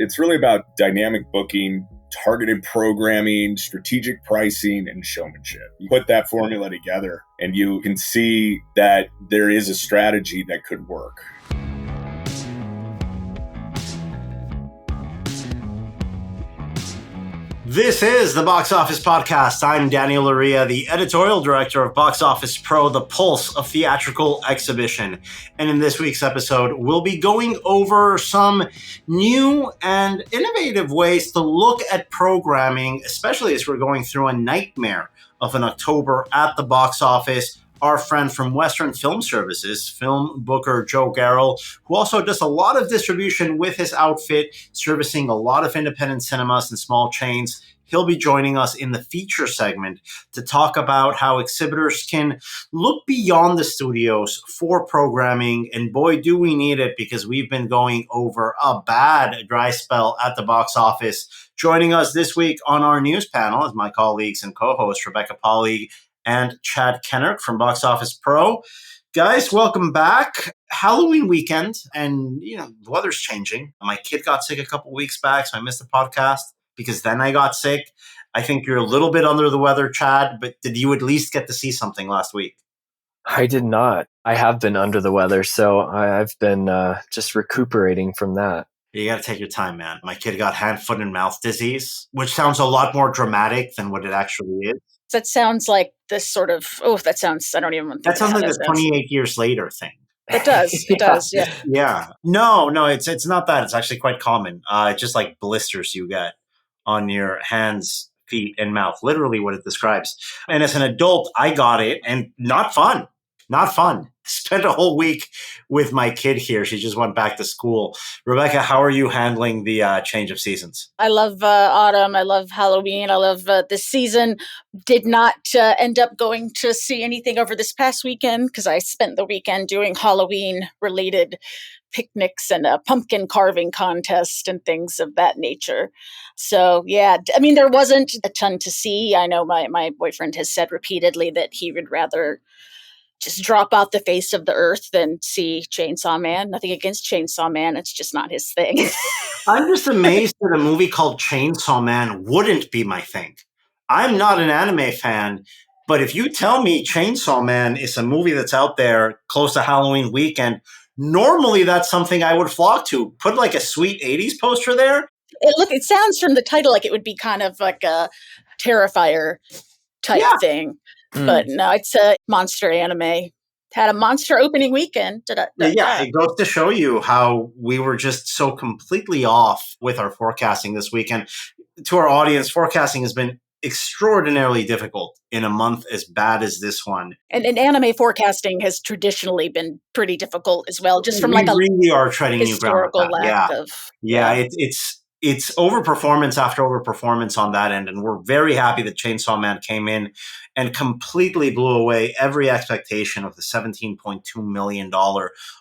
It's really about dynamic booking, targeted programming, strategic pricing, and showmanship. You put that formula together and you can see that there is a strategy that could work. This is the Box Office Podcast. I'm Daniel Loria, the editorial director of Boxoffice Pro, the pulse of theatrical exhibition. And in this week's episode, we'll be going over some new and innovative ways to look at programming, especially as we're going through a nightmare of an October at the box office. Our friend from Western Film Services, film booker Joe Garel, who also does a lot of distribution with his outfit, servicing a lot of independent cinemas and small chains. He'll be joining us in the feature segment to talk about how exhibitors can look beyond the studios for programming. And boy, do we need it, because we've been going over a bad dry spell at the box office. Joining us this week on our news panel is my colleagues and co-hosts Pahle and Chad Kennerk from Boxoffice Pro. Guys, welcome back. Halloween weekend, and the weather's changing. My kid got sick a couple weeks back, so I missed the podcast because then I got sick. I think you're a little bit under the weather, Chad, but did you at least get to see something last week? I did not. I have been under the weather, so I've been just recuperating from that. You got to take your time, man. My kid got hand, foot, and mouth disease, which sounds a lot more dramatic than what it actually is. That sounds like this sort of, I don't even want to think that sounds like a 28 years later thing. It does. It does. Yeah. Yeah. No, it's not that. It's actually quite common. It's just like blisters you get on your hands, feet, and mouth, literally what it describes. And as an adult, I got it, and not fun. Not fun. Spent a whole week with my kid here. She just went back to school. Rebecca, how are you handling the change of seasons? I love autumn. I love Halloween. I love this season. Did not end up going to see anything over this past weekend because I spent the weekend doing Halloween-related picnics and a pumpkin carving contest and things of that nature. So, yeah, I mean, there wasn't a ton to see. I know my boyfriend has said repeatedly that he would rather just drop out the face of the earth than see Chainsaw Man. Nothing against Chainsaw Man. It's just not his thing. I'm just amazed that a movie called Chainsaw Man wouldn't be my thing. I'm not an anime fan, but if you tell me Chainsaw Man is a movie that's out there close to Halloween weekend, normally that's something I would flock to. Put like a sweet 80s poster there. It sounds from the title like it would be kind of like a Terrifier type thing. But no, it's a monster anime. Had a monster opening weekend. Yeah, it goes to show you how we were just so completely off with our forecasting this weekend. To our audience, forecasting has been extraordinarily difficult in a month as bad as this one. And anime forecasting has traditionally been pretty difficult as well, just from we really are treading new ground. Lack of. Yeah, it's overperformance after overperformance on that end. And we're very happy that Chainsaw Man came in and completely blew away every expectation of the $17.2 million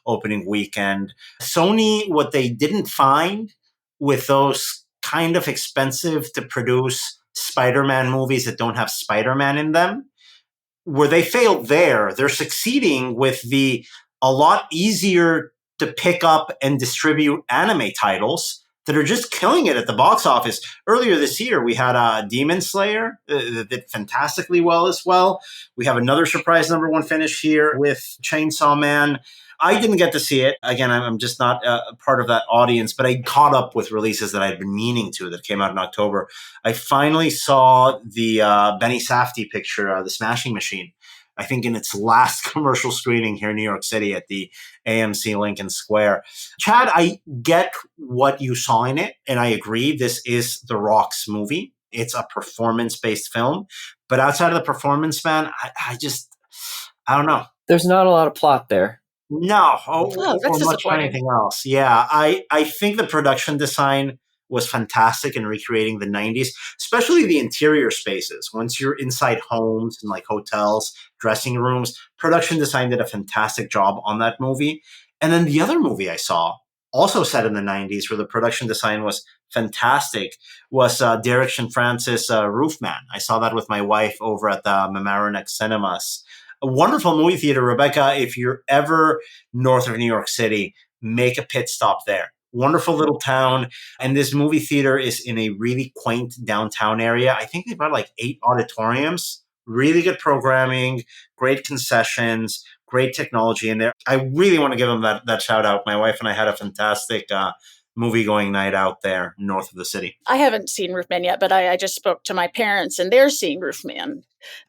opening weekend. Sony, what they didn't find with those kind of expensive to produce Spider-Man movies that don't have Spider-Man in them, where they failed there, they're succeeding with the a lot easier to pick up and distribute anime titles that are just killing it at the box office. Earlier this year, we had Demon Slayer that did fantastically well as well. We have another surprise number one finish here with Chainsaw Man. I didn't get to see it. Again, I'm just not a part of that audience, but I caught up with releases that I'd been meaning to that came out in October. I finally saw the Benny Safdie picture, The Smashing Machine, I think in its last commercial screening here in New York City at the AMC Lincoln Square. Chad, I get what you saw in it, and I agree. This is The Rock's movie. It's a performance-based film. But outside of the performance, man, I don't know. There's not a lot of plot there. No. That's or much of anything else. Yeah, I think the production design was fantastic in recreating the 90s, especially the interior spaces. Once you're inside homes and like hotels, dressing rooms, production design did a fantastic job on that movie. And then the other movie I saw, also set in the 90s, where the production design was fantastic, was Derek Cianfrancis' Roofman. I saw that with my wife over at the Mamaroneck Cinemas. A wonderful movie theater. Rebecca, if you're ever north of New York City, make a pit stop there. Wonderful little town. And this movie theater is in a really quaint downtown area. I think they've got like 8 auditoriums, really good programming, great concessions, great technology in there. I really want to give them that shout out. My wife and I had a fantastic movie going night out there north of the city. I haven't seen Roofman yet, but I just spoke to my parents and they're seeing Roofman.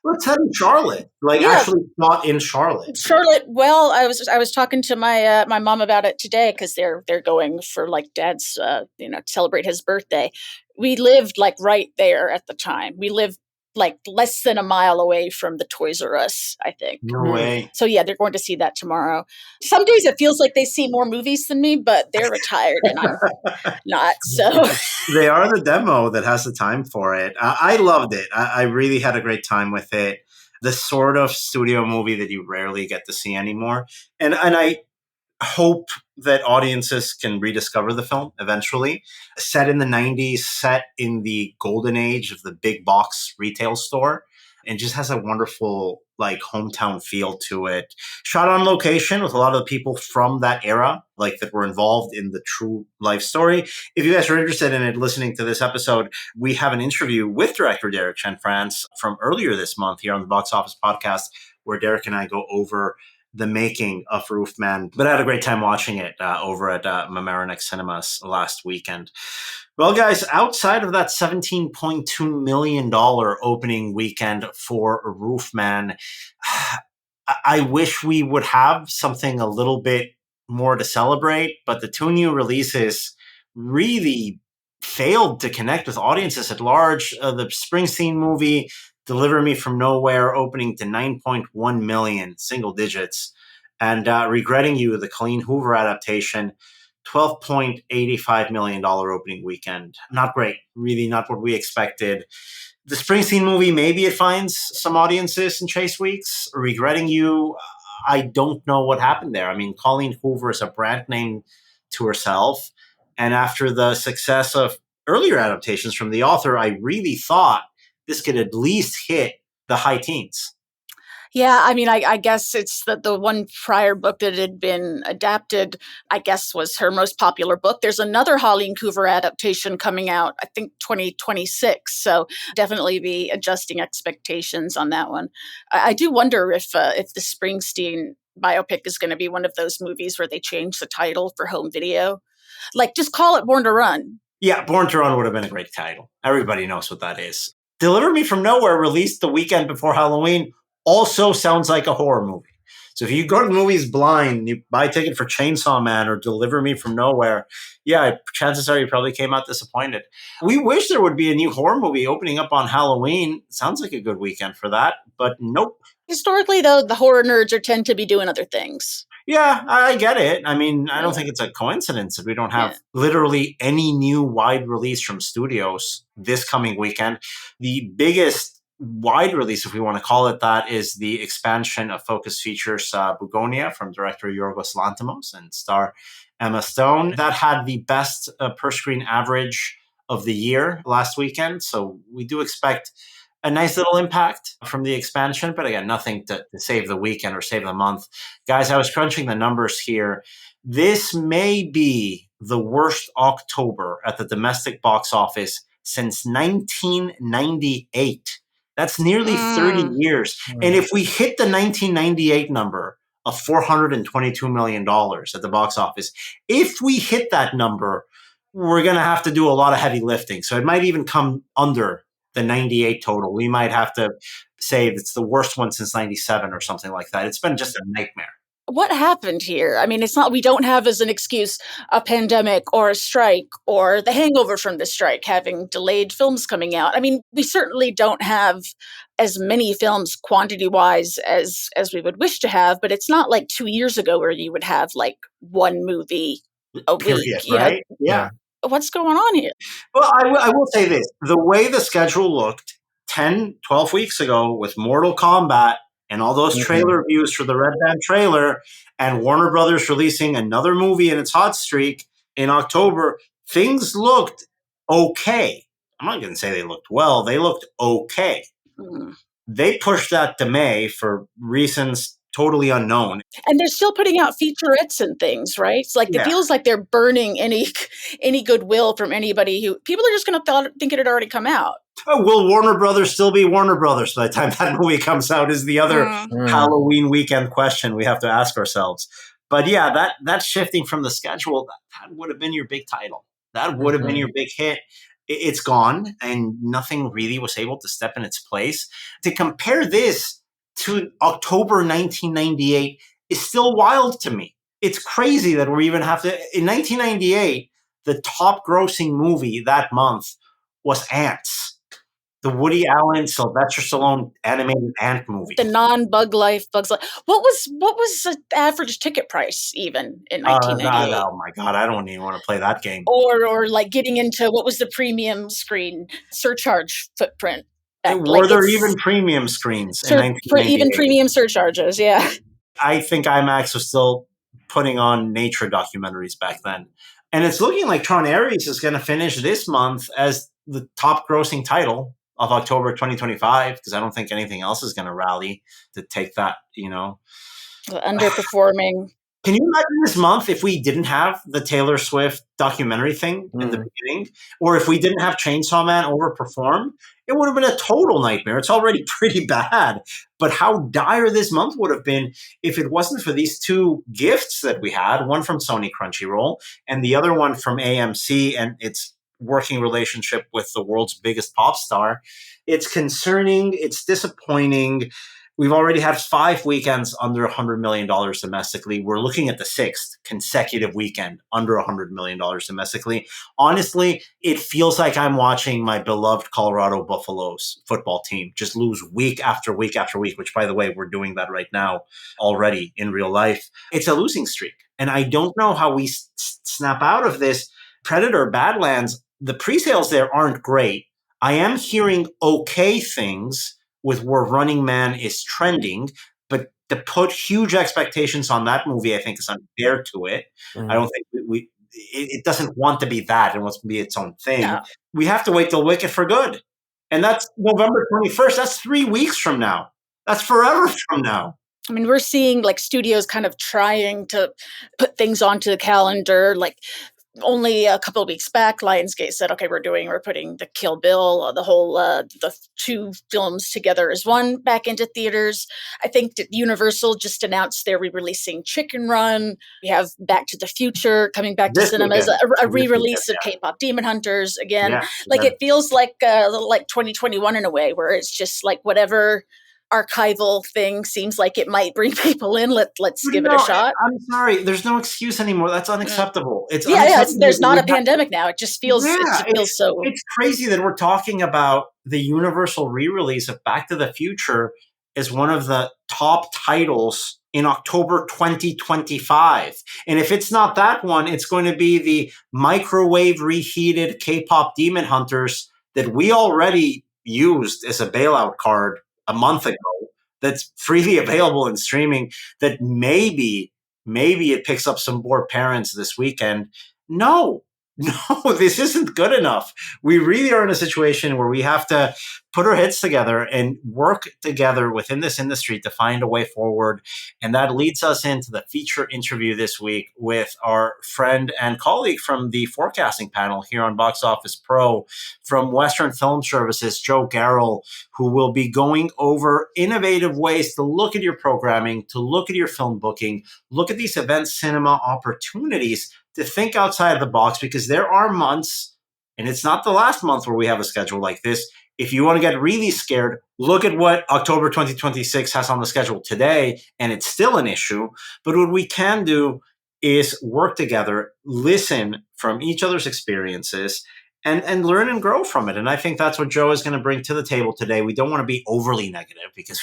Let's head in Charlotte. Actually not in Charlotte. Charlotte. Well, I was talking to my my mom about it today because they're going for like Dad's to celebrate his birthday. We lived like right there at the time. We lived like less than a mile away from the Toys R Us, I think. No way. So yeah, they're going to see that tomorrow. Some days it feels like they see more movies than me, but they're retired and I'm not. So they are the demo that has the time for it. I loved it. I really had a great time with it. The sort of studio movie that you rarely get to see anymore. And I hope that audiences can rediscover the film eventually. Set in the 90s, set in the golden age of the big box retail store, and just has a wonderful like hometown feel to it. Shot on location with a lot of the people from that era, like that were involved in the true life story. If you guys are interested in it, listening to this episode, we have an interview with director Derek Chen-France from earlier this month here on the Box Office podcast, where Derek and I go over the making of Roofman. But I had a great time watching it over at Mamaroneck Cinemas last weekend. Well, guys, outside of that $17.2 million opening weekend for Roofman, I wish we would have something a little bit more to celebrate, but the 2 new releases really failed to connect with audiences at large. The Springsteen movie, Deliver Me From Nowhere, opening to 9.1 million, single digits. And Regretting You, the Colleen Hoover adaptation, $12.85 million opening weekend. Not great. Really not what we expected. The Springsteen movie, maybe it finds some audiences in Chase Weeks. Regretting You, I don't know what happened there. I mean, Colleen Hoover is a brand name to herself. And after the success of earlier adaptations from the author, I really thought this could at least hit the high teens. Yeah, I mean, I guess it's the one prior book that had been adapted, I guess, was her most popular book. There's another Colleen Hoover adaptation coming out, I think 2026. So definitely be adjusting expectations on that one. I do wonder if the Springsteen biopic is going to be one of those movies where they change the title for home video. Like, just call it Born to Run. Yeah, Born to Run would have been a great title. Everybody knows what that is. Deliver Me From Nowhere, released the weekend before Halloween, also sounds like a horror movie. So if you go to the movies blind, you buy a ticket for Chainsaw Man or Deliver Me From Nowhere, yeah, chances are you probably came out disappointed. We wish there would be a new horror movie opening up on Halloween. Sounds like a good weekend for that, but nope. Historically, though, the horror nerds tend to be doing other things. Yeah, I get it. I mean, I don't think it's a coincidence that we don't have literally any new wide release from studios this coming weekend. The biggest wide release, if we want to call it that, is the expansion of Focus Features Bugonia from director Yorgos Lanthimos and star Emma Stone. That had the best per-screen average of the year last weekend. So we do expect a nice little impact from the expansion, but again, nothing to save the weekend or save the month. Guys, I was crunching the numbers here. This may be the worst October at the domestic box office since 1998. That's nearly 30 years. And if we hit the 1998 number of $422 million at the box office, if we hit that number, we're going to have to do a lot of heavy lifting. So it might even come under the 98 total. We might have to say it's the worst one since 97 or something like that. It's been just a nightmare. What happened here? I mean, it's not, we don't have as an excuse a pandemic or a strike or the hangover from the strike, having delayed films coming out. I mean, we certainly don't have as many films quantity-wise as we would wish to have, but it's not like 2 years ago where you would have like one movie a week. Right? Yeah. What's going on here? Well, I will say this. The way the schedule looked 10, 12 weeks ago with Mortal Kombat and all those trailer reviews for the Red Band trailer and Warner Brothers releasing another movie in its hot streak in October, things looked okay. I'm not going to say they looked well. They looked okay. They pushed that to May for reasons totally unknown. And they're still putting out featurettes and things, right? It's like, it feels like they're burning any goodwill from anybody who, people are just going to think it had already come out. Oh, will Warner Brothers still be Warner Brothers by the time that movie comes out is the other Halloween weekend question we have to ask ourselves. But yeah, that shifting from the schedule, that would have been your big title. That would have been your big hit. It's gone, and nothing really was able to step in its place. To compare this to October 1998 is still wild to me. It's crazy that we even have to. In 1998, the top grossing movie that month was Ants, the Woody Allen, Sylvester Stallone animated ant movie. The non-Bug Life, Bugs Life. What was the average ticket price even in 1998? Oh my God, I don't even want to play that game. Or like getting into what was the premium screen surcharge footprint? Were there even premium screens in 1998? Even premium surcharges, yeah. I think IMAX was still putting on nature documentaries back then. And it's looking like Tron Ares is going to finish this month as the top grossing title of October 2025, because I don't think anything else is going to rally to take that, Underperforming. Can you imagine this month if we didn't have the Taylor Swift documentary thing in the beginning? Or if we didn't have Chainsaw Man overperform? It would have been a total nightmare. It's already pretty bad. But how dire this month would have been if it wasn't for these two gifts that we had, one from Sony Crunchyroll and the other one from AMC and its working relationship with the world's biggest pop star. It's concerning. It's disappointing. We've already had 5 weekends under $100 million domestically. We're looking at the 6th consecutive weekend under $100 million domestically. Honestly, it feels like I'm watching my beloved Colorado Buffaloes football team just lose week after week after week, which, by the way, we're doing that right now already in real life. It's a losing streak. And I don't know how we snap out of this. Predator Badlands, the pre-sales there aren't great. I am hearing okay things with where Running Man is trending, but to put huge expectations on that movie, I think is unfair to it. I don't think it doesn't want to be that. It wants to be its own thing. No. We have to wait till Wicked for Good. And that's November 21st. That's 3 weeks from now. That's forever from now. I mean, we're seeing like studios kind of trying to put things onto the calendar, like only a couple of weeks back, Lionsgate said, okay, we're putting the Kill Bill, the 2 films together as one back into theaters. I think that Universal just announced they're re-releasing Chicken Run. We have Back to the Future coming back to cinemas, a re-release of K-pop Demon Hunters again. It feels like 2021 in a way, where it's just like whatever archival thing seems like it might bring people in. Let's give it a shot. I'm sorry, there's no excuse anymore. That's unacceptable. It's there's not a pandemic now. It just feels so. It's crazy that we're talking about the Universal re-release of Back to the Future as one of the top titles in October 2025. And if it's not that one, it's going to be the microwave reheated K-pop Demon Hunters that we already used as a bailout card a month ago, that's freely available in streaming, that maybe it picks up some more parents this weekend. No, this isn't good enough. We really are in a situation where we have to put our heads together and work together within this industry to find a way forward. And that leads us into the feature interview this week with our friend and colleague from the forecasting panel here on Box Office Pro from Western Film Services, Joe Garel, who will be going over innovative ways to look at your programming, to look at your film booking, look at these event cinema opportunities, to think outside of the box, because there are months, and it's not the last month where we have a schedule like this. If you want to get really scared, look at what October 2026 has on the schedule today, and it's still an issue. But what we can do is work together, listen from each other's experiences, and learn and grow from it. And I think that's what Joe is going to bring to the table today. We don't want to be overly negative because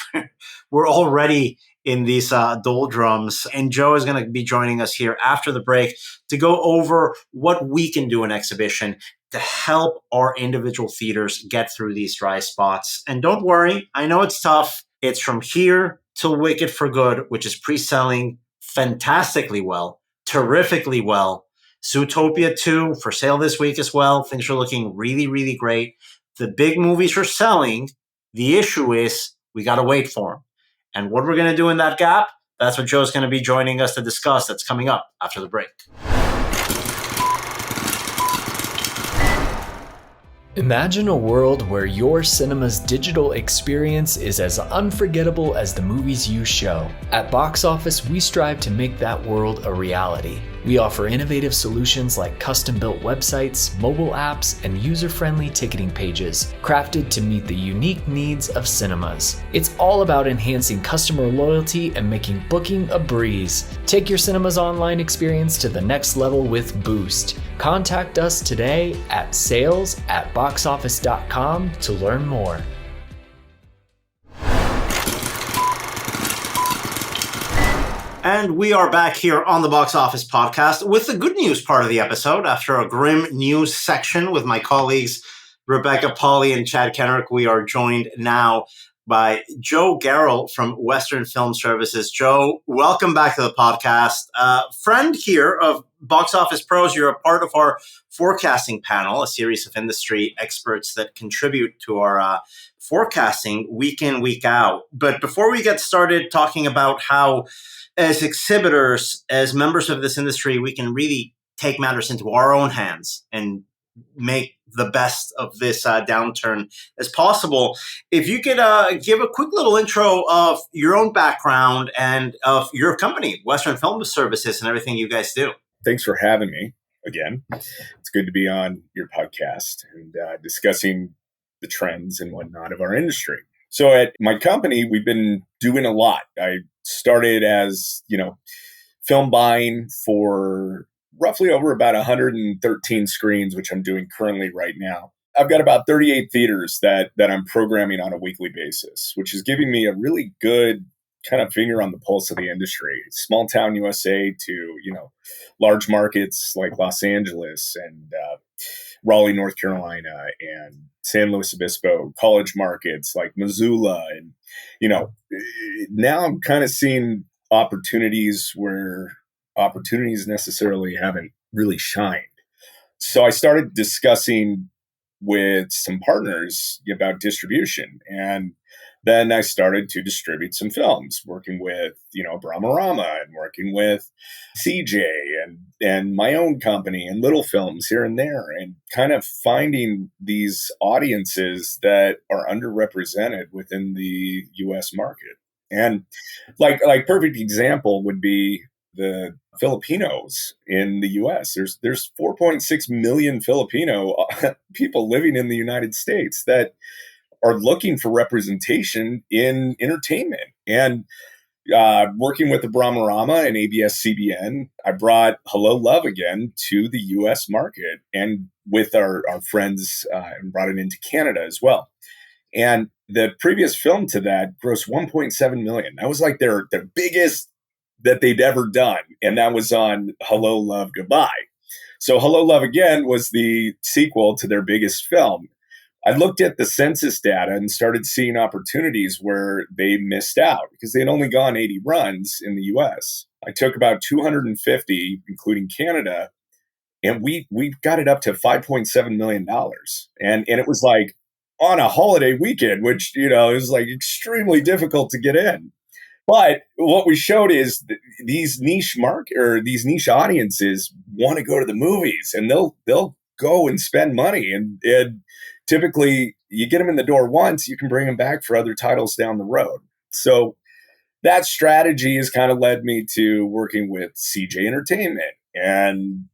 we're already in these doldrums. And Joe is going to be joining us here after the break to go over what we can do in exhibition to help our individual theaters get through these dry spots. And don't worry, I know it's tough. It's from here till Wicked for Good, which is pre-selling fantastically well, terrifically well. Zootopia 2 for sale this week as well. Things are looking really, really great. The big movies are selling. The issue is we got to wait for them. And what we're going to do in that gap, That's what Joe's going to be joining us to discuss. That's coming up after the break. Imagine a world where your cinema's digital experience is as unforgettable as the movies you show. At Boxoffice, we strive to make that world a reality. We offer innovative solutions like custom-built websites, mobile apps, and user-friendly ticketing pages, crafted to meet the unique needs of cinemas. It's all about enhancing customer loyalty and making booking a breeze. Take your cinema's online experience to the next level with Boost. Contact us today at sales@boxoffice.com to learn more. And we are back here on the Box Office podcast with the good news part of the episode. After a grim news section with my colleagues Rebecca, Pahle, and Chad Kennerk, we are joined now by Joe Garel from Western Film Services. Joe, welcome back to the podcast. Friend here of Box Office Pros, you're a part of our forecasting panel, a series of industry experts that contribute to our forecasting week in, week out. But before we get started talking about how, as exhibitors, as members of this industry, we can really take matters into our own hands and make the best of this downturn as possible. If you could give a quick little intro of your own background and of your company, Western Film Services, and everything you guys do. Thanks for having me again. It's good to be on your podcast and discussing the trends and whatnot of our industry. So at my company, we've been doing a lot. I started as, film buying for roughly over about 113 screens, which I'm doing currently right now. I've got about 38 theaters that I'm programming on a weekly basis, which is giving me a really good kind of finger on the pulse of the industry. Small town USA to, large markets like Los Angeles and Raleigh, North Carolina, and San Luis Obispo, college markets like Missoula. And, now I'm kind of seeing opportunities where opportunities necessarily haven't really shined. So I started discussing with some partners about distribution. And then I started to distribute some films, working with, Brahmarama and working with CJ and my own company and little films here and there, and kind of finding these audiences that are underrepresented within the US market. And like perfect example would be the Filipinos in the US. There's 4.6 million Filipino people living in the United States that are looking for representation in entertainment. And working with the Brahmarama and ABS-CBN, I brought Hello Love Again to the US market, and with our friends, and brought it into Canada as well. And the previous film to that grossed 1.7 million. That was like their biggest that they'd ever done. And that was on Hello, Love, Goodbye. So Hello, Love Again was the sequel to their biggest film. I looked at the census data and started seeing opportunities where they missed out because they'd only gone 80 runs in the US. I took about 250, including Canada, and we got it up to $5.7 million. And it was like on a holiday weekend, which, is like extremely difficult to get in. But what we showed is these niche these niche audiences want to go to the movies, and they'll go and spend money. And typically, you get them in the door once, you can bring them back for other titles down the road. So that strategy has kind of led me to working with CJ Entertainment and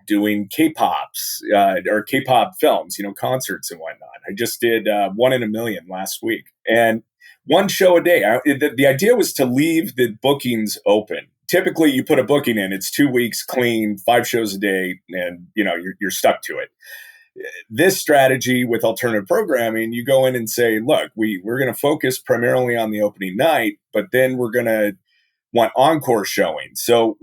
doing K-pops or K-pop films, concerts and whatnot. I just did 1 in a Million last week, and one show a day. The idea was to leave the bookings open. Typically, you put a booking in, it's 2 weeks clean, 5 shows a day, and you're stuck to it. This strategy with alternative programming, you go in and say, look, we're going to focus primarily on the opening night, but then we're going to want encore showing. So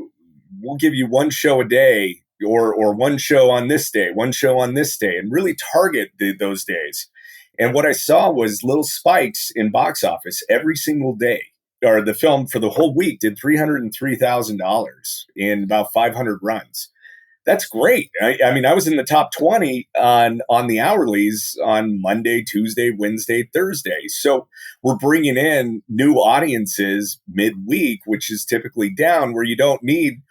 we'll give you 1 show a day, or 1 show on this day, 1 show on this day, and really target those days. And what I saw was little spikes in box office every single day. Or the film for the whole week did $303,000 in about 500 runs. That's great. I mean, I was in the top 20 on the hourlies on Monday, Tuesday, Wednesday, Thursday. So we're bringing in new audiences midweek, which is typically down, where you don't need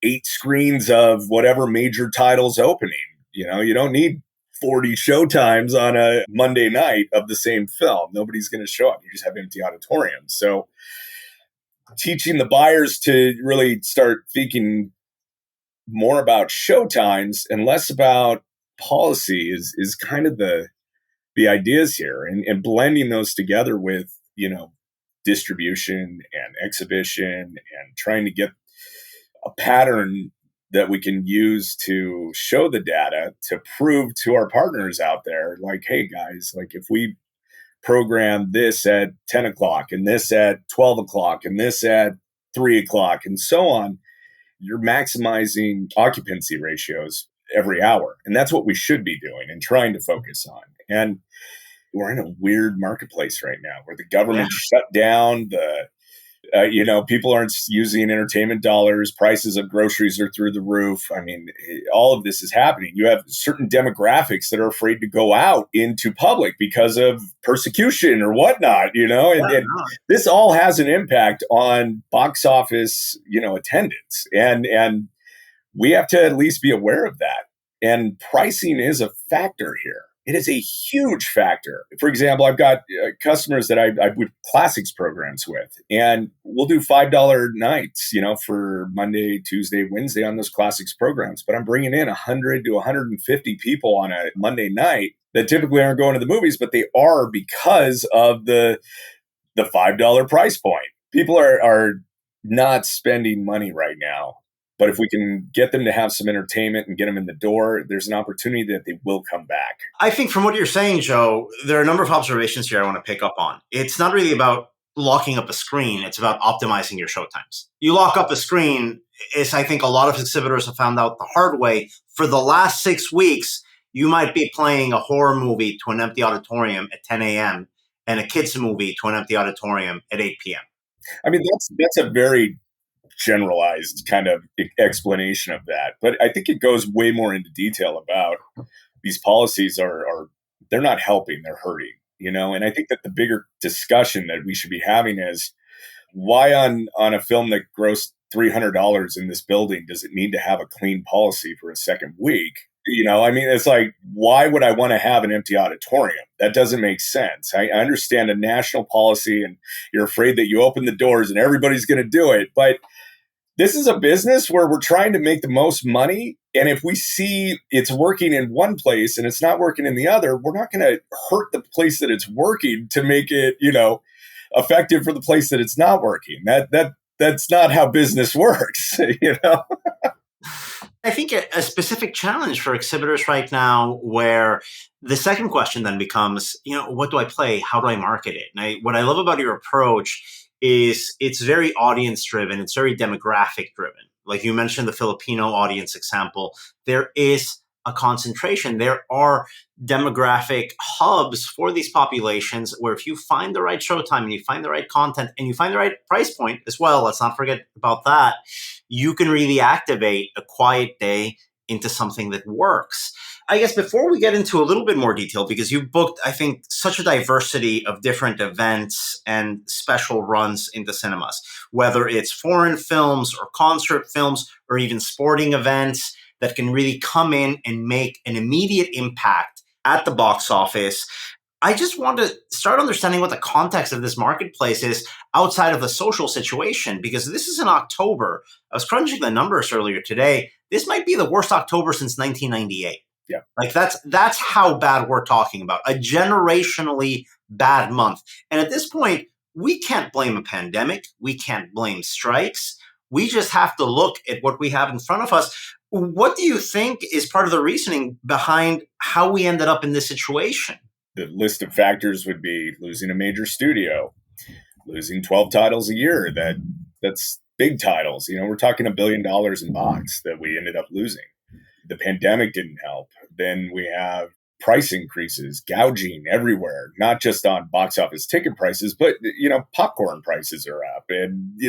8 screens of whatever major title's opening. You don't need 40 showtimes on a Monday night of the same film. Nobody's going to show up. You just have empty auditoriums. So teaching the buyers to really start thinking more about showtimes and less about policy is kind of the ideas here, and blending those together with, distribution and exhibition, and trying to get a pattern that we can use to show the data to prove to our partners out there, like, hey guys, like if we program this at 10 o'clock and this at 12 o'clock and this at 3 o'clock and so on, you're maximizing occupancy ratios every hour. And that's what we should be doing and trying to focus on. And we're in a weird marketplace right now where the government shut down people aren't using entertainment dollars. Prices of groceries are through the roof. I mean, all of this is happening. You have certain demographics that are afraid to go out into public because of persecution or whatnot, and this all has an impact on box office, attendance. And we have to at least be aware of that. And pricing is a factor here. It is a huge factor. For example, I've got customers that I would classics programs with, and we'll do $5 nights, for Monday, Tuesday, Wednesday on those classics programs. But I'm bringing in 100 to 150 people on a Monday night that typically aren't going to the movies, but they are because of the $5 price point. People are not spending money right now. But if we can get them to have some entertainment and get them in the door, there's an opportunity that they will come back. I think from what you're saying, Joe, there are a number of observations here I want to pick up on. It's not really about locking up a screen. It's about optimizing your showtimes. You lock up a screen, as I think a lot of exhibitors have found out the hard way. For the last 6 weeks, you might be playing a horror movie to an empty auditorium at 10 a.m. and a kids movie to an empty auditorium at 8 p.m. I mean, that's a very generalized kind of explanation of that. But I think it goes way more into detail about these policies they're not helping, they're hurting, and I think that the bigger discussion that we should be having is why on a film that grossed $300 in this building does it need to have a clean policy for a second week? I mean, it's like, why would I want to have an empty auditorium? That doesn't make sense. I understand a national policy and you're afraid that you open the doors and everybody's going to do it. But this is a business where we're trying to make the most money. And if we see it's working in one place and it's not working in the other, we're not going to hurt the place that it's working to make it, effective for the place that it's not working. That's not how business works, I think a specific challenge for exhibitors right now, where the second question then becomes, what do I play? How do I market it? And what I love about your approach is it's very audience driven. It's very demographic driven. Like you mentioned, the Filipino audience example, there is a concentration. There are demographic hubs for these populations where if you find the right showtime and you find the right content and you find the right price point as well, let's not forget about that, you can really activate a quiet day into something that works. I guess before we get into a little bit more detail, because you booked, I think, such a diversity of different events and special runs into cinemas, whether it's foreign films or concert films or even sporting events that can really come in and make an immediate impact at the box office. I just want to start understanding what the context of this marketplace is outside of the social situation, because this is in October. I was crunching the numbers earlier today. This might be the worst October since 1998. Yeah. Like that's how bad we're talking about. A generationally bad month. And at this point, we can't blame a pandemic. We can't blame strikes. We just have to look at what we have in front of us. What do you think is part of the reasoning behind how we ended up in this situation? The list of factors would be losing a major studio, losing 12 titles a year. That's big titles. We're talking $1 billion in box that we ended up losing. The pandemic didn't help. Then we have price increases, gouging everywhere, not just on box office ticket prices, but, popcorn prices are up and,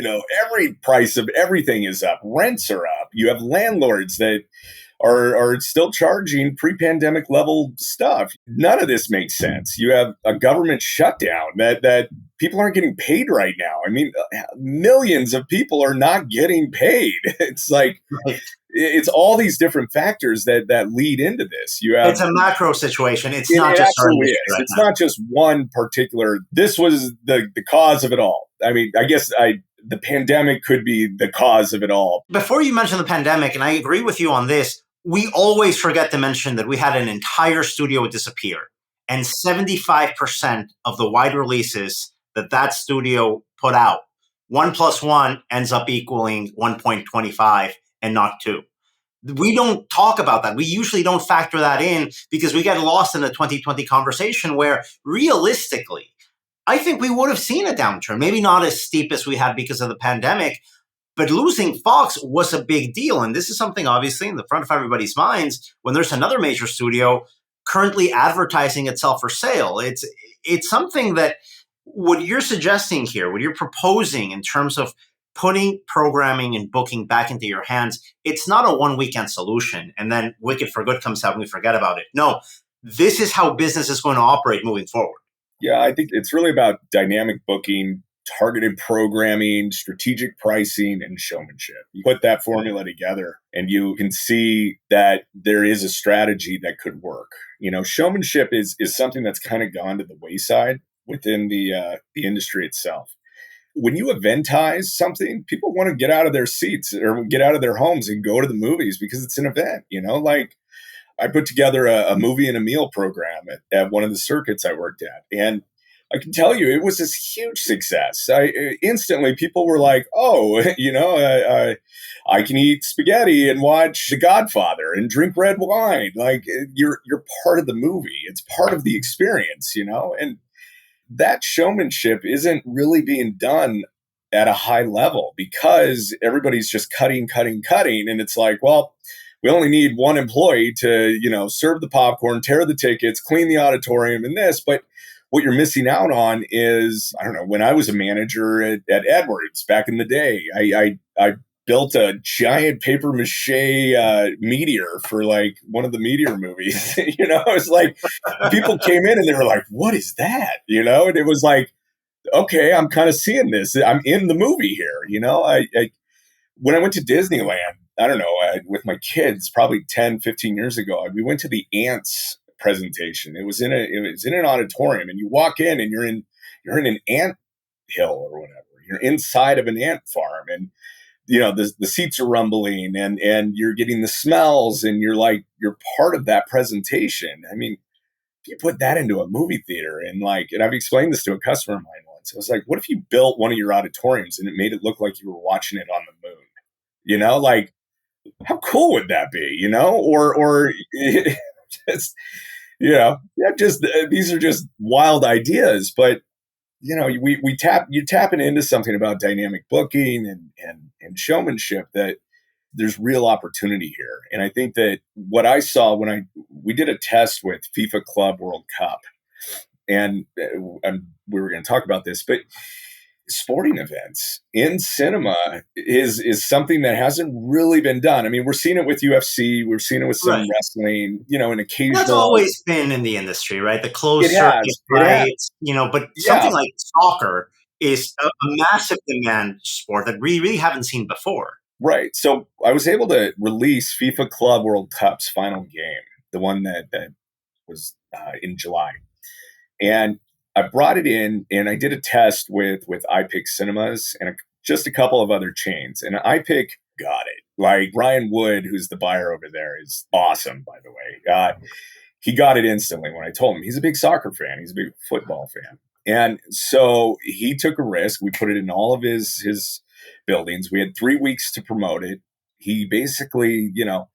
every price of everything is up. Rents are up. You have landlords that are still charging pre-pandemic level stuff. None of this makes sense. You have a government shutdown that people aren't getting paid right now. I mean, millions of people are not getting paid. It's like, it's all these different factors that lead into this. It's a macro situation. It's it, not it just absolutely is. right It's now. not just one particular. This was the cause of it all. I mean, I guess the pandemic could be the cause of it all. Before you mention the pandemic, and I agree with you on this, we always forget to mention that we had an entire studio disappear, and 75% of the wide releases that studio put out, 1 + 1 ends up equaling 1.25 and not 2. We don't talk about that. We usually don't factor that in because we get lost in the 2020 conversation where realistically, I think we would have seen a downturn, maybe not as steep as we had because of the pandemic, but losing Fox was a big deal. And this is something obviously in the front of everybody's minds when there's another major studio currently advertising itself for sale. It's something that what you're suggesting here, what you're proposing in terms of putting programming and booking back into your hands, it's not a one weekend solution. And then Wicked for Good comes out and we forget about it. No, this is how business is going to operate moving forward. Yeah, I think it's really about dynamic booking, targeted programming, strategic pricing, and showmanship. You put that formula together and you can see that there is a strategy that could work. You know, showmanship is something that's kind of gone to the wayside within the industry itself. When you eventize something, people want to get out of their seats or get out of their homes and go to the movies because it's an event, you know, like I put together a movie and a meal program at one of the circuits I worked at. And I can tell you, it was this huge success. Instantly, people were like, oh, you know, I can eat spaghetti and watch The Godfather and drink red wine. Like you're part of the movie. It's part of the experience, you know, and that showmanship isn't really being done at a high level because everybody's just cutting. And it's like, well, we only need one employee to, you know, serve the popcorn, tear the tickets, clean the auditorium and this. But what you're missing out on is, I don't know, when I was a manager at Edwards back in the day, I built a giant paper mache meteor for like one of the meteor movies. You know, it was like people came in and they were like, what is that? You know, and it was like, okay, I'm kind of seeing this. I'm in the movie here. You know, when I went to Disneyland, I don't know, with my kids, probably 10, 15 years ago, we went to the Ants presentation. It was in an auditorium, and you walk in and you're in an ant hill or whatever. You're inside of an ant farm, and you know the seats are rumbling, and you're getting the smells, and you're part of that presentation. I mean, if you put that into a movie theater, and I've explained this to a customer of mine once. I was like, what if you built one of your auditoriums and it made it look like you were watching it on the moon? You know, like how cool would that be? You know, or just, you know, just these are just wild ideas, but you know, you're tapping into something about dynamic booking and showmanship that there's real opportunity here. And I think that what I saw when we did a test with FIFA Club World Cup, and we were going to talk about this, but sporting events in cinema is something that hasn't really been done. I mean, we're seeing it with UFC, we're seeing it with some wrestling, you know, an occasional. That's always been in the industry, right? The closed circuit, right? You know, but something like soccer is a massive demand sport that we really haven't seen before. Right. So I was able to release FIFA Club World Cup's final game, the one that was in July. And I brought it in and I did a test with iPic Cinemas and just a couple of other chains. And iPic got it. Like Ryan Wood, who's the buyer over there, is awesome, by the way. He got it instantly when I told him. He's a big soccer fan. He's a big football fan. And so he took a risk. We put it in all of his buildings. We had 3 weeks to promote it. He basically, you know,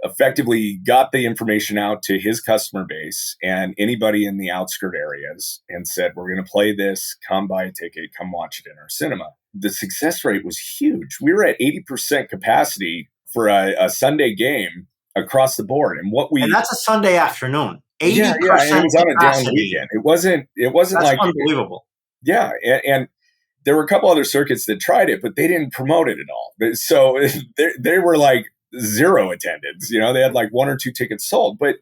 effectively got the information out to his customer base and anybody in the outskirt areas and said, we're going to play this, come buy a ticket, come watch it in our cinema. The success rate was huge. We were at 80% capacity for a Sunday game across the board. And that's a Sunday afternoon. 80% yeah, and it was on a down weekend. It wasn't that's like unbelievable. Yeah. And there were a couple other circuits that tried it, but they didn't promote it at all. So they were like, zero attendance. They had like 1 or 2 tickets sold, but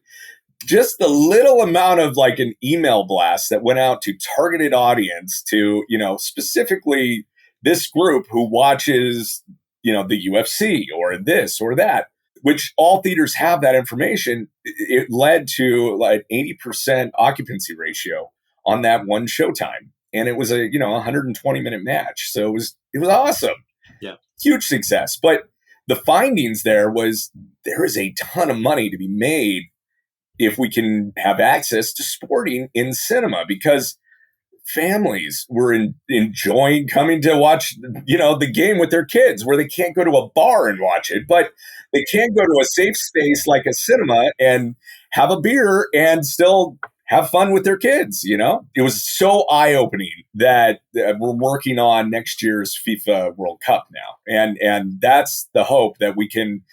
just the little amount of like an email blast that went out to targeted audience to, specifically this group who watches, the UFC or this or that, which all theaters have that information. It led to like 80% occupancy ratio on that one showtime. And it was a, 120-minute match. So it was awesome. Yeah. Huge success. But the findings there is a ton of money to be made if we can have access to sporting in cinema, because families were enjoying coming to watch, the game with their kids, where they can't go to a bar and watch it, but they can go to a safe space like a cinema and have a beer and still have fun with their kids. It was so eye-opening that we're working on next year's FIFA World Cup now. And that's the hope, that we can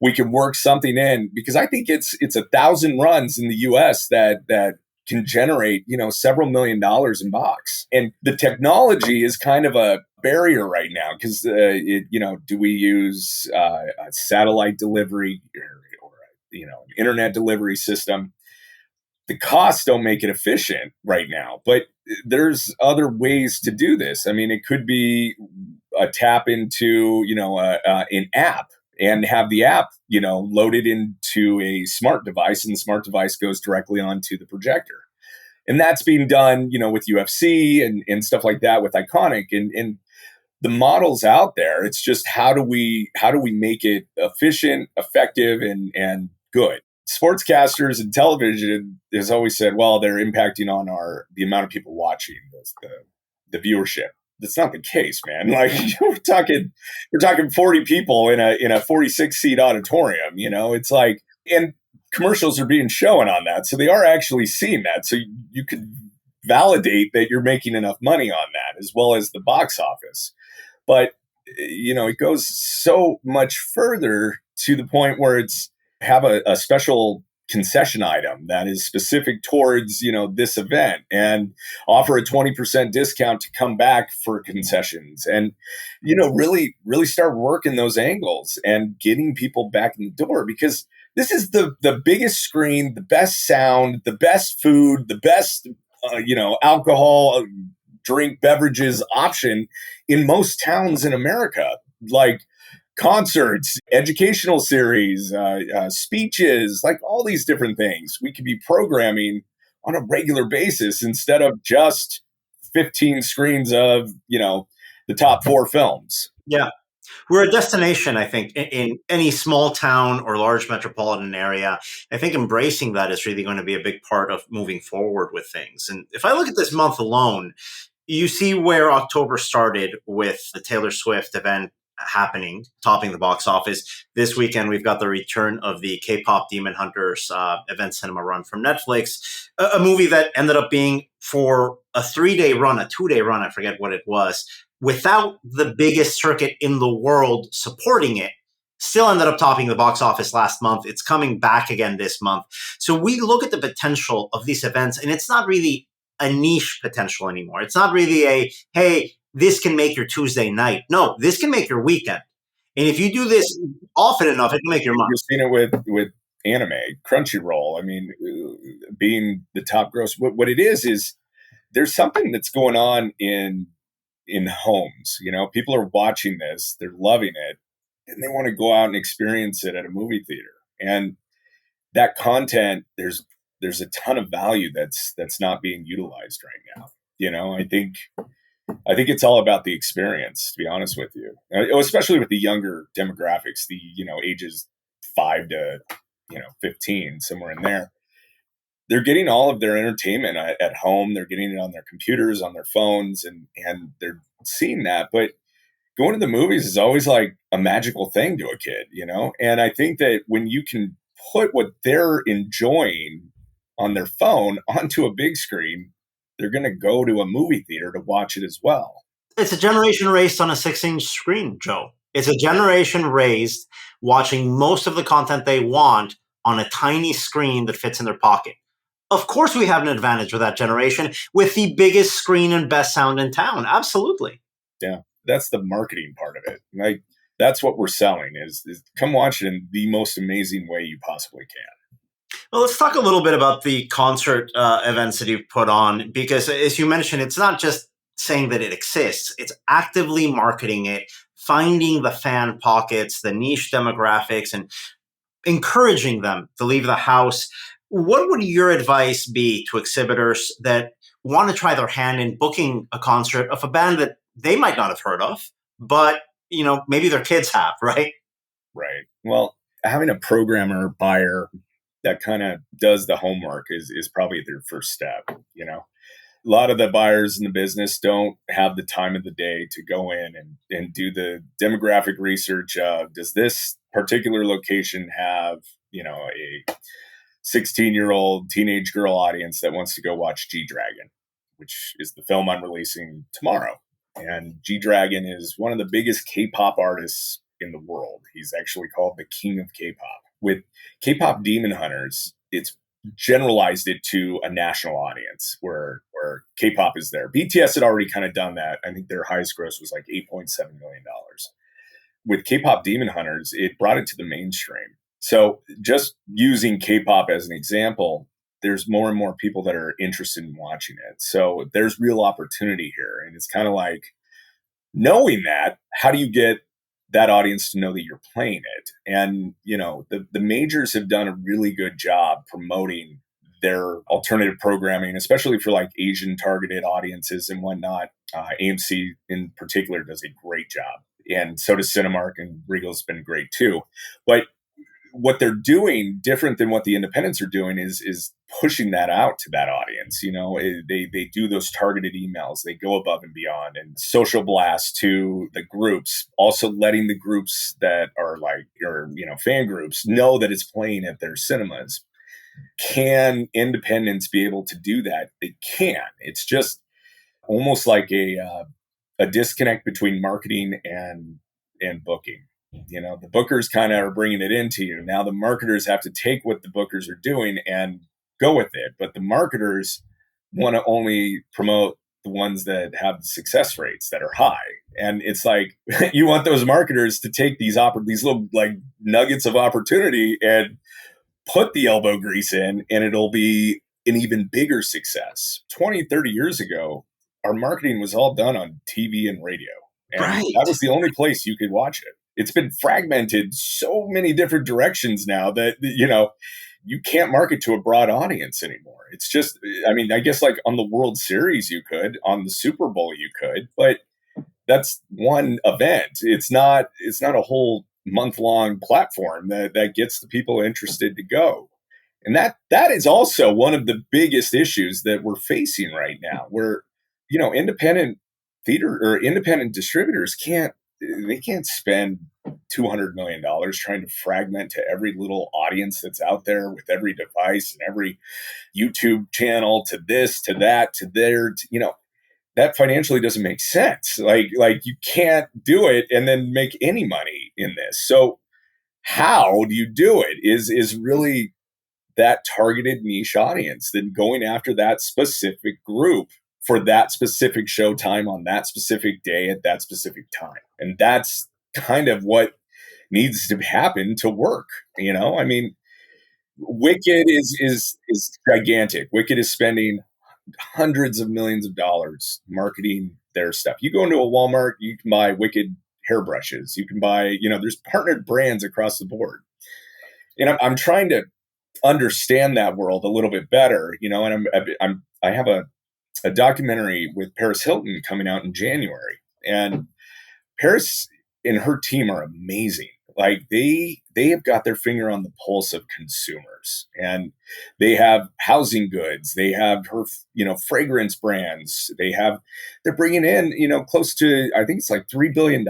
work something in, because I think it's 1,000 runs in the US that can generate, several $1 million in box. And the technology is kind of a barrier right now, because, do we use a satellite delivery or an internet delivery system? The costs don't make it efficient right now, but there's other ways to do this. I mean, it could be a tap into, an app, and have the app, loaded into a smart device, and the smart device goes directly onto the projector. And that's being done, with UFC and stuff like that with Iconic, and the models out there. It's just how do we make it efficient, effective, and good. Sportscasters and television has always said, well, they're impacting on the amount of people watching, the viewership. That's not the case, man. Like we're talking 40 people in a 46 seat auditorium. It's like, and commercials are being shown on that, so they are actually seeing that. So you could validate that you're making enough money on that, as well as the box office. But it goes so much further, to the point where it's have a special concession item that is specific towards, this event, and offer a 20% discount to come back for concessions, and, really, really start working those angles and getting people back in the door, because this is the biggest screen, the best sound, the best food, the best, alcohol, drink, beverages option in most towns in America. Like, concerts, educational series, speeches, like all these different things we could be programming on a regular basis, instead of just 15 screens of, the top 4 films. Yeah. We're a destination, I think, in any small town or large metropolitan area. I think embracing that is really going to be a big part of moving forward with things. And if I look at this month alone, you see where October started with the Taylor Swift event happening, topping the box office. This weekend, we've got the return of the K-pop Demon Hunters event cinema run from Netflix, a movie that ended up being, for a 3-day run, a 2-day run, I forget what it was, without the biggest circuit in the world supporting it, still ended up topping the box office last month. It's coming back again this month. So we look at the potential of these events, and it's not really a niche potential anymore. It's not really hey, this can make your Tuesday night. No, this can make your weekend. And if you do this often enough, it can make your month. You've seen it with anime, Crunchyroll. I mean, being the top gross. What it is there's something that's going on in homes. People are watching this, they're loving it, and they want to go out and experience it at a movie theater. And that content, there's a ton of value that's not being utilized right now. I think it's all about the experience, to be honest with you, especially with the younger demographics, the, ages 5 to, 15, somewhere in there. They're getting all of their entertainment at home. They're getting it on their computers, on their phones, and they're seeing that. But going to the movies is always like a magical thing to a kid, And I think that when you can put what they're enjoying on their phone onto a big screen, they're going to go to a movie theater to watch it as well. It's a generation raised on a 6-inch screen, Joe. It's a generation raised watching most of the content they want on a tiny screen that fits in their pocket. Of course, we have an advantage with that generation, with the biggest screen and best sound in town. Absolutely. Yeah, that's the marketing part of it. Like, That's what we're selling is come watch it in the most amazing way you possibly can. Well, let's talk a little bit about the concert events that you've put on, because as you mentioned, it's not just saying that it exists, it's actively marketing it, finding the fan pockets, the niche demographics, and encouraging them to leave the house. What would your advice be to exhibitors that want to try their hand in booking a concert of a band that they might not have heard of, but maybe their kids have, right? Right. Well, having a programmer buyer that kind of does the homework is probably their first step. A lot of the buyers in the business don't have the time of the day to go in and do the demographic research of, does this particular location have, a 16-year-old teenage girl audience that wants to go watch G-Dragon, which is the film I'm releasing tomorrow. And G-Dragon is one of the biggest K-pop artists in the world. He's actually called the king of K-pop. With K-pop Demon Hunters, it's generalized it to a national audience where K-pop is there. BTS had already kind of done that. I think their highest gross was like $8.7 million. With K-pop Demon Hunters, it brought it to the mainstream. So just using K-pop as an example, there's more and more people that are interested in watching it. So there's real opportunity here. And it's kind of like, knowing that, how do you get that audience to know that you're playing it? And, the majors have done a really good job promoting their alternative programming, especially for like Asian targeted audiences and whatnot. AMC in particular does a great job. And so does Cinemark, and Regal's been great too. But what they're doing different than what the independents are doing is pushing that out to that audience. They do those targeted emails, they go above and beyond, and social blast to the groups, also letting the groups that are like your, fan groups know that it's playing at their cinemas. Can independents be able to do that? They can. It's just almost like a disconnect between marketing and booking. The bookers kind of are bringing it into you. Now the marketers have to take what the bookers are doing and go with it. But the marketers want to only promote the ones that have success rates that are high. And it's like, you want those marketers to take these little like nuggets of opportunity and put the elbow grease in, and it'll be an even bigger success. 20, 30 years ago, our marketing was all done on TV and radio. And that was the only place you could watch it. It's been fragmented so many different directions now that, you can't market to a broad audience anymore. It's just, I guess like on the World Series you could, on the Super Bowl you could, but that's one event. It's not a whole month-long platform that gets the people interested to go. And that is also one of the biggest issues that we're facing right now, where, independent theater or independent distributors can't spend $200 million trying to fragment to every little audience that's out there with every device and every YouTube channel, to this, to that, to there. That financially doesn't make sense. Like you can't do it and then make any money in this. So how do you do it is really that targeted niche audience, then going after that specific group for that specific show time on that specific day at that specific time. And that's kind of what needs to happen to work. Wicked is gigantic. Wicked is spending hundreds of millions of dollars marketing their stuff. You go into a Walmart, you can buy Wicked hairbrushes. You can buy, there's partnered brands across the board. And I'm trying to understand that world a little bit better, and I have a documentary with Paris Hilton coming out in January, and Paris and her team are amazing. Like they have got their finger on the pulse of consumers, and they have housing goods. They have her, fragrance brands. They're bringing in, close to, I think it's like $3 billion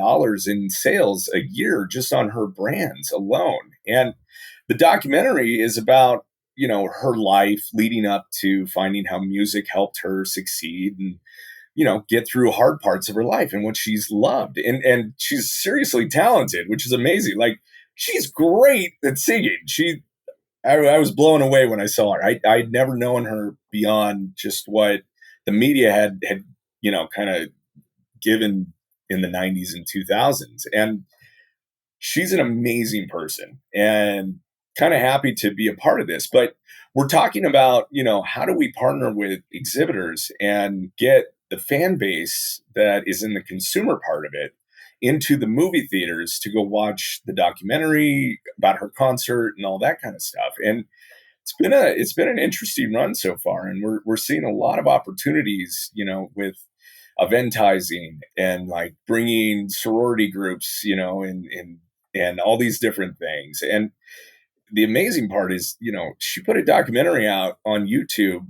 in sales a year just on her brands alone. And the documentary is about, her life leading up to finding how music helped her succeed and, get through hard parts of her life and what she's loved. And she's seriously talented, which is amazing. Like, she's great at singing. I was blown away when I saw her. I'd never known her beyond just what the media had kind of given in the 90s and 2000s. And she's an amazing person and kind of happy to be a part of this. But we're talking about, how do we partner with exhibitors and get the fan base that is in the consumer part of it into the movie theaters to go watch the documentary about her concert and all that kind of stuff. And it's been an interesting run so far, and we're seeing a lot of opportunities, with eventizing and like bringing sorority groups, and all these different things. And the amazing part is, she put a documentary out on YouTube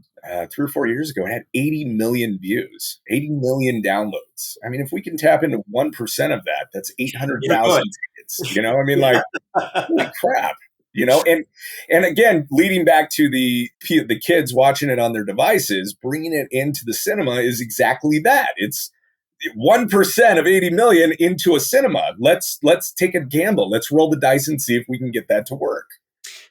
3 or 4 years ago. It had 80 million views, 80 million downloads. I mean, if we can tap into 1% of that, that's 800,000 tickets. Holy crap. And again, leading back to the kids watching it on their devices, bringing it into the cinema is exactly that. It's 1% of 80 million into a cinema. Let's take a gamble. Let's roll the dice and see if we can get that to work.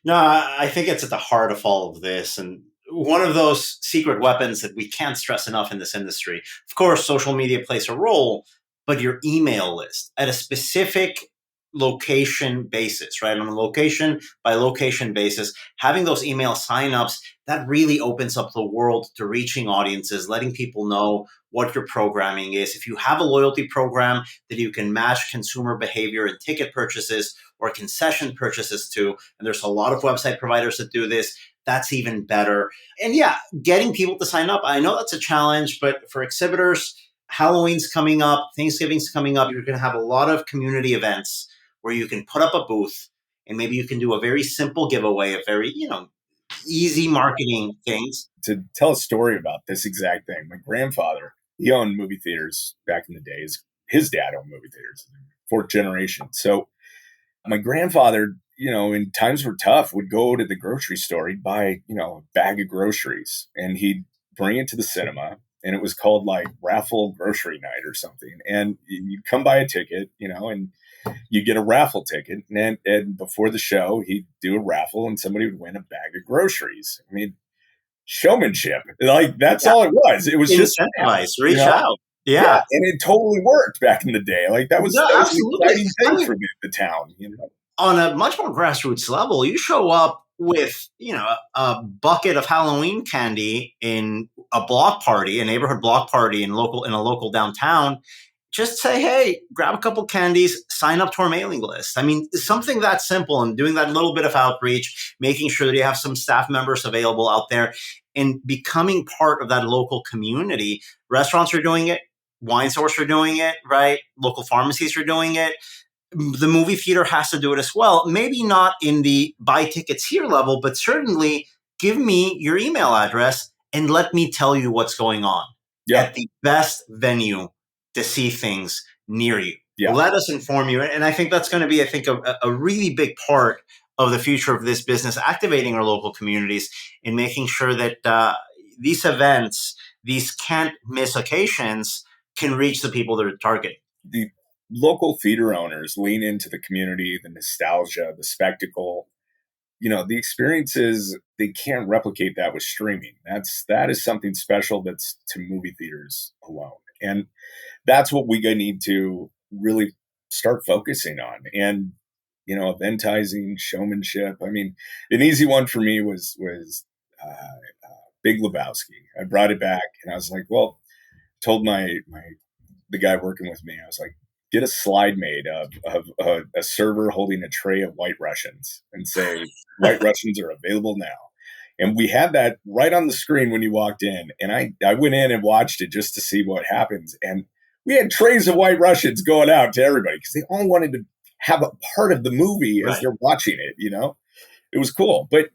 No, I think it's at the heart of all of this. And one of those secret weapons that we can't stress enough in this industry. Of course, social media plays a role, but your email list at a specific location basis, right? On a location by location basis, having those email signups, that really opens up the world to reaching audiences, letting people know what your programming is. If you have a loyalty program that you can match consumer behavior and ticket purchases or concession purchases to, and there's a lot of website providers that do this, that's even better. And yeah, getting people to sign up, I know that's a challenge, but for exhibitors, Halloween's coming up, Thanksgiving's coming up, you're going to have a lot of community events where you can put up a booth and maybe you can do a very simple giveaway, a very, easy marketing things. To tell a story about this exact thing, my grandfather, he owned movie theaters back in the days. His dad owned movie theaters, fourth generation. So my grandfather, in times were tough, would go to the grocery store. He'd buy, a bag of groceries and he'd bring it to the cinema. And it was called like raffle grocery night or something. And you'd come buy a ticket, and you get a raffle ticket. And before the show, he'd do a raffle and somebody would win a bag of groceries. I mean, showmanship. Like, that's all it was. It was just reach out. Yeah. And it totally worked back in the day. Like, that was an exciting thing for the town, On a much more grassroots level, you show up with, a bucket of Halloween candy in a block party, a neighborhood block party in a local downtown. Just say, hey, grab a couple candies, sign up to our mailing list. I mean, something that simple, and doing that little bit of outreach, making sure that you have some staff members available out there and becoming part of that local community. Restaurants are doing it. Wine stores are doing it, right? Local pharmacies are doing it. The movie theater has to do it as well. Maybe not in the buy tickets here level, but certainly give me your email address and let me tell you what's going on at the best venue to see things near you. Let us inform you. And I think that's going to be, a really big part of the future of this business, activating our local communities and making sure that these events, these can't miss occasions, can reach the people that are targeting. The local theater owners lean into the community, the nostalgia, the spectacle. The experiences, they can't replicate that with streaming. That is something special that's to movie theaters alone. And that's what we need to really start focusing on. And, eventizing, showmanship. I mean, an easy one for me was Big Lebowski. I brought it back and I was like, told the guy working with me, I was like, get a slide made of a server holding a tray of White Russians and say, White Russians are available now. And we had that right on the screen when you walked in. And I went in and watched it just to see what happens. And we had trays of White Russians going out to everybody because they all wanted to have a part of the movie as they're watching it. It was cool. But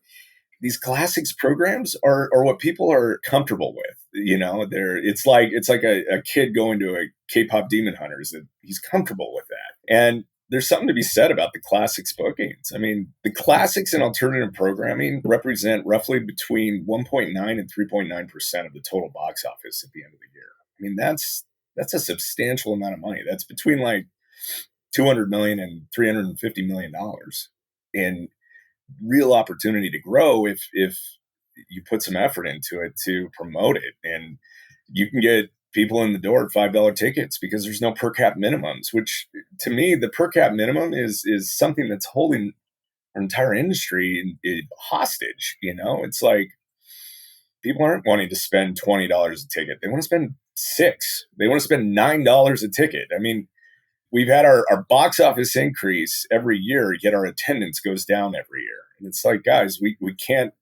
these classics programs are what people are comfortable with. It's like a kid going to a K-pop Demon Hunters, that he's comfortable with that. And there's something to be said about the classics bookings. I mean, the classics and alternative programming represent roughly between 1.9 and 3.9% of the total box office at the end of the year. I mean, that's a substantial amount of money. That's between like $200 million and $350 million in real opportunity to grow if you put some effort into it to promote it. And you can get people in the door at $5 tickets because there's no per cap minimums, which to me, the per cap minimum is something that's holding our entire industry hostage. You know, it's like people aren't wanting to spend $20 a ticket. They want to spend $6. They want to spend $9 a ticket. I mean, we've had our box office increase every year, yet our attendance goes down every year. And it's like, guys, we can't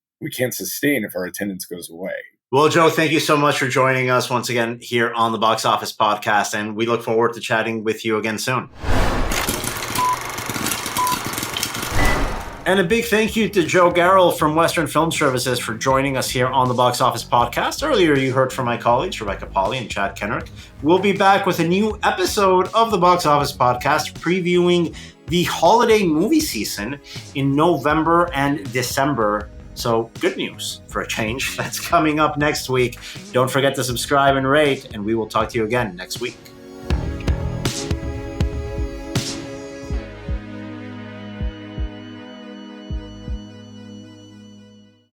sustain if our attendance goes away. Well, Joe, thank you so much for joining us once again here on the Box Office Podcast, and we look forward to chatting with you again soon. And a big thank you to Joe Garel from Western Film Services for joining us here on the Box Office Podcast. Earlier, you heard from my colleagues, Rebecca Pahle and Chad Kennerk. We'll be back with a new episode of the Box Office Podcast previewing the holiday movie season in November and December. So good news for a change. That's coming up next week. Don't forget to subscribe and rate, and we will talk to you again next week.